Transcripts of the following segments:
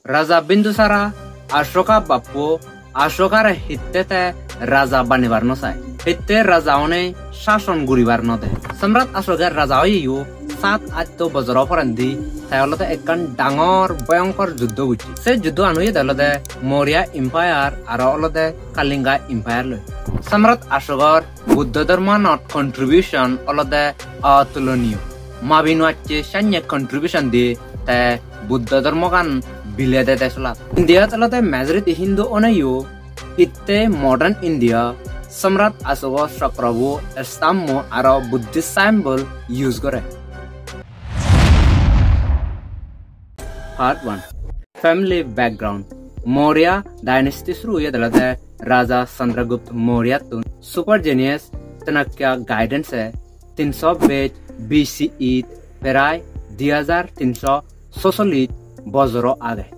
Raja Bindusara Ashoka Bapu Ashokar hittete Raja banibar sai. Hitte Rajaone Shashon Guribar node. Samrat Ashogar Rajayu 7-8 বছৰৰ পৰন্দি তেওঁলোকে একন ডাঙৰ ভয়ংকৰ যুদ্ধ হৈছিল সে যুদ্ধ আনুয়ে দলতে মৌৰ্য এম্পায়াৰ আৰু অলতে কালিঙ্গা এম্পায়াৰ লৈ সম্ৰাট অশোকৰ বুদ্ধ ধৰ্মৰ কন্ট্ৰিবিউশন অলতে অতুলনীয় মাবিনৱাচ্ছে সৈন্য কন্ট্ৰিবিউশন দি তে বুদ্ধ ধৰ্মকান বিলেদে দেশলাত ইন্ডিয়াত অলতে মেজৰিটি হিন্দু অনায়ো ইতে মডাৰ্ণ ইন্ডিয়া সম্ৰাট অশোকৰ চক্ৰবু স্তম্ভ আৰু বুদ্ধিষ্ট সিম্বল ইউজ কৰে Part 1 Family Background Maurya Dynasty शुरू हुई दलते राजा चंद्रगुप्त मौर्य तुन सुपर जीनियस तनक्या गाइडेंस है 320 BCE पेराय 2340 बजरो आ गए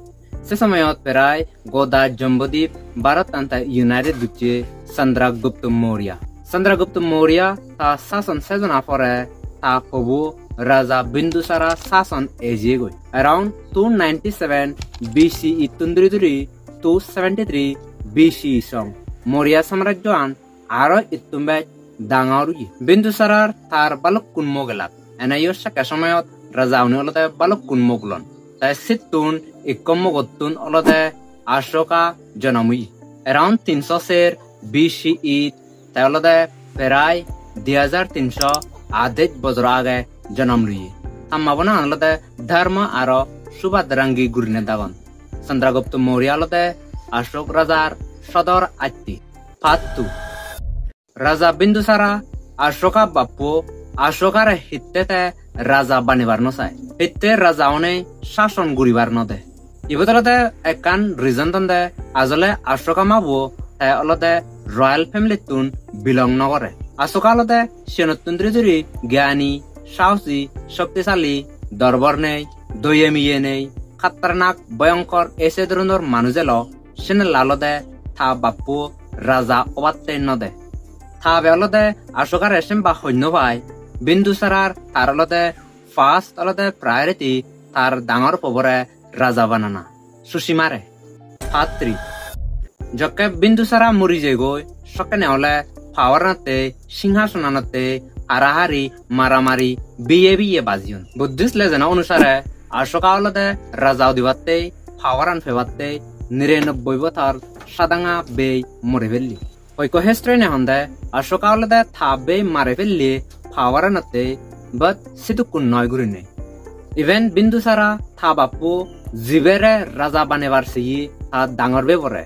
से समयत पेराय गोदा जम्बूद्वीप भारत अंत यूनाइटेड गुच्चे चंद्रगुप्त मौर्य ता शासन सेजना फरे ता पबु Raja Bindusara Sasan Ejegoi around 297 BCE Tundriduri 273 BCE song Maurya Samrajyan Aro Itumbe Dangaruji Bindusarar Tar Balok Kunmogelak Anayosha Kashamayot Rajauni Olode Balok Kunmoglon Tasitun Ikomogotun Olode Ashoka Janamui around 300 BCE Taolode Perai 2300 आधे बजरागे जन्म लिए हम अपना अलते धर्म आरो सुभद्रंगी गुरने दावन चंद्रगुप्त मौर्य अलते अशोक राजार सदर आत्ती फातु राजा बिंदुसारा अशोका बापू अशोकार हित्ते राजा बनिबार नसाय हित्ते राजाउने शासन गुरिबार नदे इबतलते एकान रीजन तंदे आजले अशोका माबू ते अलते रॉयल फैमिली तुन बिलोंग नगरे अशोकालते सेनतुंद्रिजुरी ज्ञानी साहसी शक्तिशाली दरबार नेই দয়েমিয়ে নেই খতরনাক ভয়ঙ্কর এসে ধরনের মানুষেল সেন লালদে থা বাপু রাজা অবাতে নদে থা বেলদে অশোকার এসেম বা সৈন্য ভাই বিন্দুসারার তারলদে ফার্স্ট অলদে প্রায়োরিটি তার ডাঙর পবরে রাজা বানানা সুসীমারে ফাত্রি যকে বিন্দুসারা মরি যে গই সকেনে হলে পাওয়ারনাতে সিংহাসনাতে আরাহারি মারামারি বিয়ে বাজিয়ন বুদ্ধিষ্ট লেজেন অনুসারে অশোকা অলতে রাজা অধিবাতে পাওয়ারান ফেবাতে 99 বছর সাদাঙা বে মরে ফেললি ঐক্য হেস্ট্রেনে হন্দে অশোকা অলতে থাবে মারে ফেললি পাওয়ারানতে বাট সিতুকুন নয় গুরিনে ইভেন বিন্দুসারা থা বাপু জিবেরে রাজা বানেবার সিই থা ডাঙর বেবরে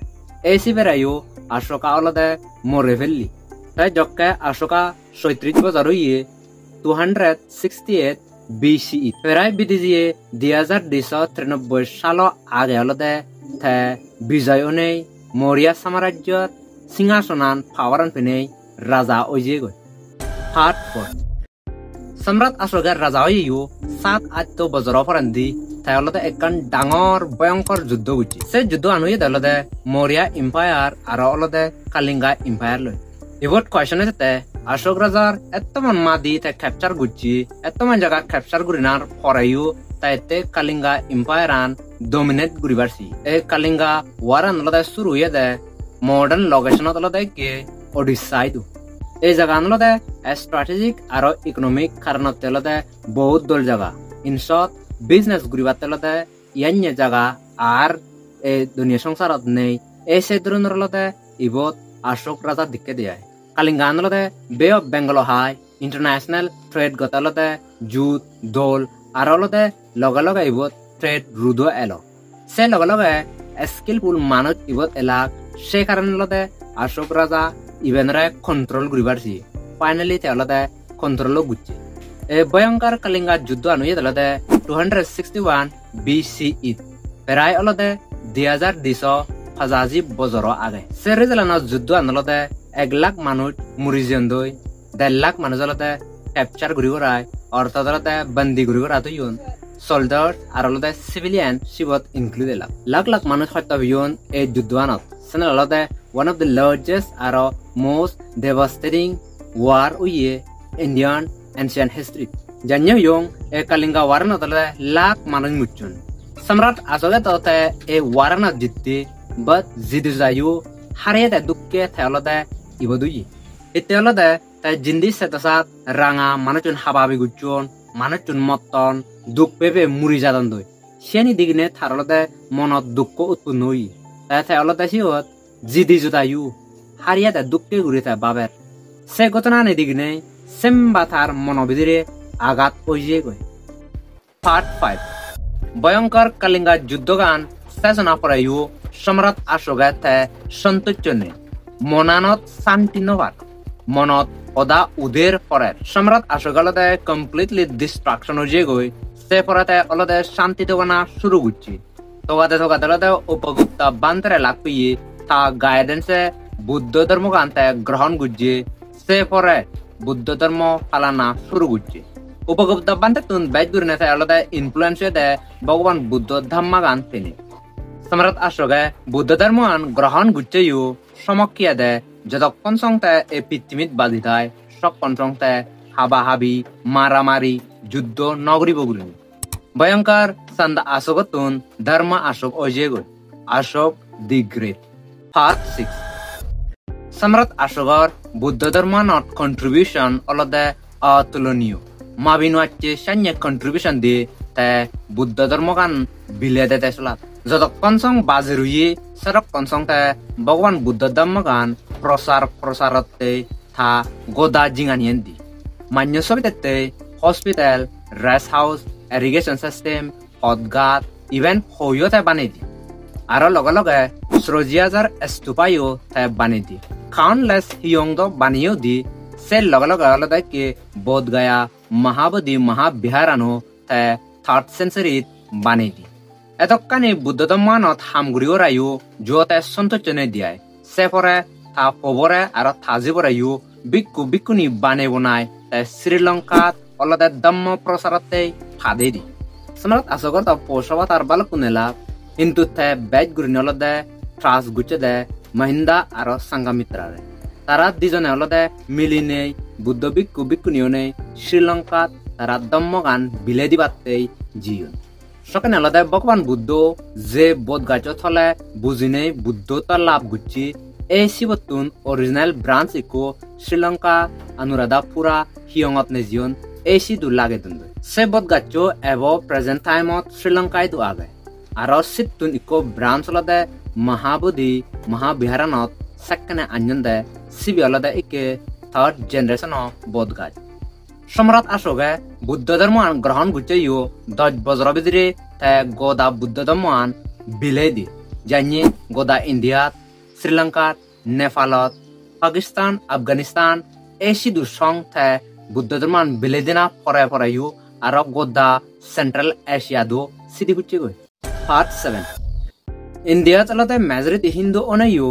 এসি বেরায়ু অশোকা অলতে মরে ফেললি তাই জক্কে অশোকা 37 বছর হইয়ে 268 BCE পেরাই বিদিজিয়ে 2293 সাল আগে হলদে থে বিজয়নে মৌর্য সাম্রাজ্যত সিংহাসনান পাওয়ারান ফেনে রাজা ওইজে গই পার্ট 4 সম্রাট অশোকের রাজা হইয়ু 7-8 বছৰৰ পৰন্দি তাই হলদে একন ডাঙৰ ভয়ংকৰ যুদ্ধ হৈছি সে যুদ্ধ আনুয়ে দলদে মৌর্য এম্পায়ার আর অলদে কালিঙ্গা এম্পায়ার লয় ইবত কোয়েশ্চন আছে অশোক রাজার এতমান মাদি তে ক্যাপচার গুচ্ছি এতমান জায়গা ক্যাপচার গুরিনার ফরাইও তাইতে কালিঙ্গা এম্পায়ারান ডমিনেট গুরিবারসি এ কালিঙ্গা ওয়ারান লদা শুরু হয়ে দে মডার্ন লোকেশন লদা কে ওডিসাইদু এই জায়গা লদা স্ট্র্যাটেজিক আর ইকোনমিক কারণতে লদা বহুত দল জায়গা ইন শর্ট বিজনেস গুরিবাতে লদা ইয়ান্য জায়গা আর এ দুনিয়া সংসারত নেই এসে ধরনের লদা ইবত অশোক রাজা দিকে দেয় কালিঙ্গানলতে Bay of Bengal high international trade গতালতে জুত দোল আরলতে লগে লগে ইবত ট্রেড রুদো এলো সে লগে লগে স্কিলফুল মানুষ ইবত এলাক সে কারণলতে অশোক রাজা ইভেনরে কন্ট্রোল করিবারছি ফাইনালি তেলতে কন্ট্রোল গুচ্ছে এ ভয়ঙ্কর কালিঙ্গা যুদ্ধ আনুয়ে দলতে 261 BCE প্রায় অলতে 2250 বছর আগে সে রেজালানোর যুদ্ধ আনলতে 1 লাখ মানুষ মরিজন দই 1.5 লাখ মানুষ অলতে ক্যাপচার করি করায় অর্থাৎ বন্দি করি করা তুইন সোলজার আর অলতে সিভিলিয়ান শিবত ইনক্লুড এলাক লাখ লাখ মানুষ হত্যা হইন এই যুদ্ধ আনত সেন অলতে ওয়ান অফ দ্য লার্জেস্ট আর মোস্ট ডেভাস্টেটিং ওয়ার উইয়ে ইন্ডিয়ান এনশিয়েন্ট হিস্ট্রি জানিয়ে ইয়ং এ কালিঙ্গা ওয়ার নতলে লাখ মানুষ মুচুন सम्राट अशोके तो ते ए वारना जित्ते बट जिदु जायु हारे ते दुक्के थेलदे इबदुई इतेलदे ते जिंदी से तसात रांगा मानचुन हाबाबि गुचुन मानचुन मत्तन दुख पेपे मुरि जादन दय शेनि दिगने थारलदे मनत दुख उत्पन्नई ते थेलदे सिवत जिदि जुदायु हारिया ते दुक्के गुरिते बाबेर से घटना ने दिगने सेमबाथार मनबिदिरे आघात ओइजे गय पार्ट 5 भयंकर कलिंगा युद्धगान सेसना परायु सम्राट अशोके ते सन्तुष्टने मनानत शान्ति नबार मनत ओदा उदेर परेर सम्राट अशोकलदे कमप्लिटली डिस्ट्रक्शन ओइजे गय से पराते अलदे शान्ति दगाना शुरू गुच्ची तोगाते लदे उपगुप्ता बांतरे लाकपिये ता गाइडेंसे बुद्ध धर्म गानते ग्रहण गुज्जे से परे बुद्ध धर्म पालना शुरू गुज्जे उपगुप्ता बांते तुन बैजगुरने से अलदे इन्फ्लुएंस दे भगवान बुद्ध धम्मा गानतेनी सम्राट अशोके बुद्ध धर्म ग्रहण गुज्जे यु समकिया दे जदक्कन संगते ए पृथ्वीत बाधिताय सककन संगते हाबा हाबी मारामारी युद्ध नगरी बगुलिनी भयंकर संद अशोकतुन धर्म अशोक ओजेगो अशोक द ग्रेट पार्ट 6 सम्राट अशोकर बुद्ध धर्मानत कंट्रीब्यूशन अलदे अतुलनीय माबिनवाच्चे सैन्य कंट्रीब्यूशन दे ते बुद्ध धर्म गान बिलेदे तेसला जदक्कन संग बाजरुये सरक्कन संगते भगवान बुद्ध धर्म गान प्रसारते था गोदा जिंगानियंदी मान्य सबिते hospital rest house irrigation system हदगात इवेन होयोते बानेदी आरो लगे लगे श्रोजियाजार स्तूपायो ते बानेदी काउंटलेस हियोंगदो बानियो दी से लगे लगे अलदे के बोध गया महाबोधि महाविहारानो ते 3rd सेंचुरी बानेदी एतक्कानि बुद्ध धर्मानत हामगुरियो रायु जोते सन्तोषने दियाय से परे था पबरे आरो थाजिबरायु बिक्कु बिक्कुनि बाने बनाय ते श्रीलंका अलदे धम्म प्रसारते फादेदी सम्राट अशोकर तो पोषवतार बालकुनेला इंतु थे बैज गुरिनलदे ट्रास गुचेदे महिंदा आरो संगमित्रारे तारा दिजने अलदे मिलिने बुद्ध बिक्कु बिक्कुनियोने श्रीलंका तारा धम्म गान बिलेदी बाते जियन सकने अलदे भगवान बुद्ध जे बोध गाचो थले बुजिने बुद्धता लाभ गुच्ची ए सिबतुन ओरिजिनल ब्रांच इको श्रीलंका अनुराधापुरा हियोंगत नेजियन एसी दु लागे दुंदु से बोध गाचो एवो प्रेजेंट टाइमत श्रीलंका दु आगे आरो सितुन इको ब्रांच लदे महाबोधि महाविहारानत सकने अन्यंदे सिबि अलदे इके 3rd जनरेशन ऑफ बोध गाच सम्राट अशोके बुद्ध धर्म ग्रहण गुच्चेयु 10 बजर बिदिरे ते गोदा बुद्ध धर्म बिलेदी जानि गोदा इंडिया श्रीलंका नेपालत पाकिस्तान अफगानिस्तान एसी दु संग थे बुद्ध धर्म बिलेदिना फरे फरायु आरो गोदा सेंट्रल एशिया दो सिटी गुच्चे गय पार्ट 7 इंडिया तलते मेजॉरिटी हिंदू ओनेयु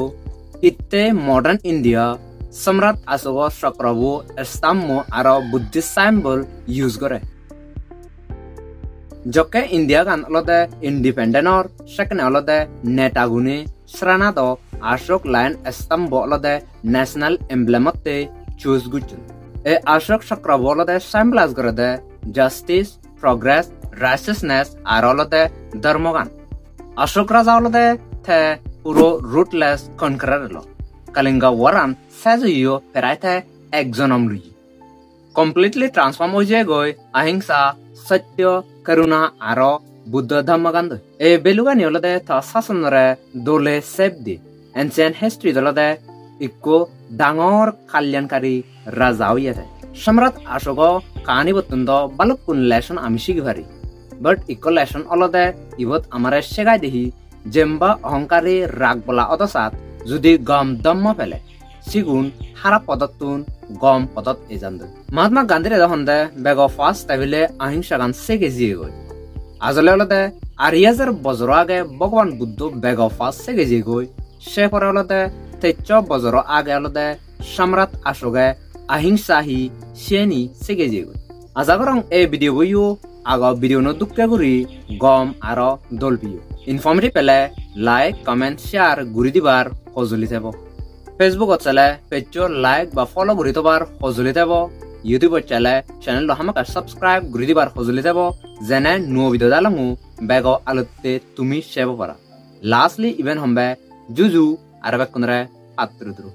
इत्ते मॉडर्न इंडिया सम्राट अशोक चक्रबो स्तंभ आरो बुद्धिस्ट सिंबल यूज करे जके इंडिया गान अलदे इंडिपेंडेंट और सेकंड अलदे नेतागुने श्राना दो अशोक लायन स्तंभ अलदे नेशनल एम्ब्लेमते चूज गुचन ए अशोक चक्र बोलदे सिंबलाइज करदे जस्टिस प्रोग्रेस राइटियसनेस आरोलदे धर्मगान अशोक राजा अलदे थे पुरो रूटलेस कनकरलो कलिंगा वरान सेजियो फेराइथे एक्जोनम लुई कम्प्लीटली ट्रांसफॉर्म हो जाए गय अहिंसा सत्य करुणा आरो बुद्ध धर्मगान ए बेलुगानि अलदे था शासनरे दोले सेब दि एंशिएंट हिस्ट्री दलदे इको डांगर कल्याणकारी राजा हुए सम्राट अशोक कहानी बतुंदो बालकुन लेसन आमिशिगी भारी बट इको लेसन अलदे इबत हमारे सेगाय देही जेम्बा अहंकारी राग बोला अदसात जुदी गम दम्म पेले सिगुन हारा पदतुन गम पदत एजांद महात्मा गांधी दहंदे बेगो फास्ट तबिले अहिंसा गान सेगे जिए गय आजले अलदे 8000 बजर आगे भगवान बुद्ध बेगो फास्ट सेगे जिए गय से पर अलदे 13 बजर आगे अलदे सम्राट अशोके अहिंसा ही शेनी सेगे जिए गय आजागरंग ए वीडियो बुयो आगो वीडियो न दुक्के गुरी गम आरो दोलबियो इनफॉर्मेटिव पेले लाइक कमेंट शेयर गुरी दिबार हजली थेबो फेसबुक चले पेजो लाइक बा फॉलो गुरी तबार हजली थेबो यूट्यूब चले चैनल लो हमका सब्सक्राइब गुरी दिबार हजली थेबो जेने नो वीडियो दालंगु bego alutte tumi shebo para. Lastly, even hombe juju arabekunre atrudru.